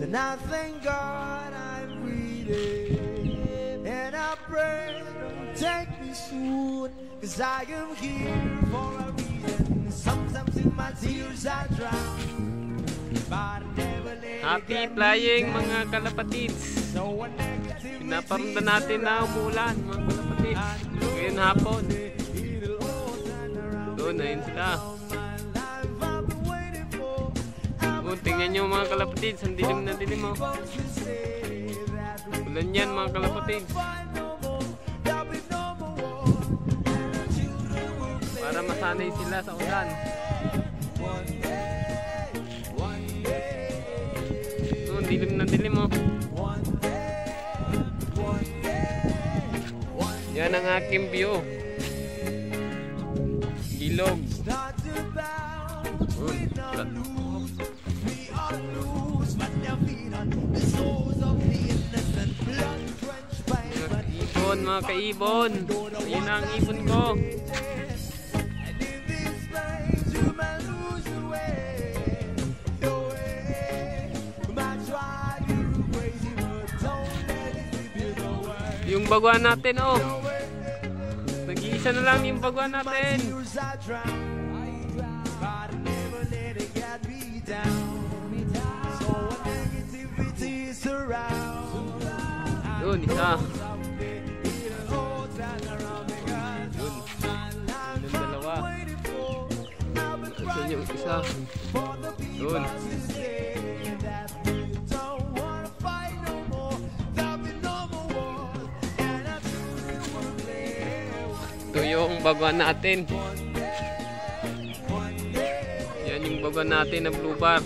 And I thank God I'm breathing, and I pray don't take me soon, 'cause I am here for a reason. Sometimes in my tears I drown, but I never let Happy flying mga kalapatids. Pinaparamdam natin na umulan mga kalapatids. Ngayon hapon. Doon, ayun sila. Tingnan nyo mga kalapatids, ang dilim na dilim mo. Ulan yan mga kalapatids. Para masanay sila sa ulan. Ang dilim na dilim mo. Yan ang aking view. Ilog. Ibon mga kaibon, yun ang ibon ko. Yung baguhan natin oh, nag-iisa na lang yung baguhan natin. Yun, isa. Yun. Yung dalawa. Yun yung isa. Yun. Ito yung baguhan natin. Yan yung baguhan natin na blue bar.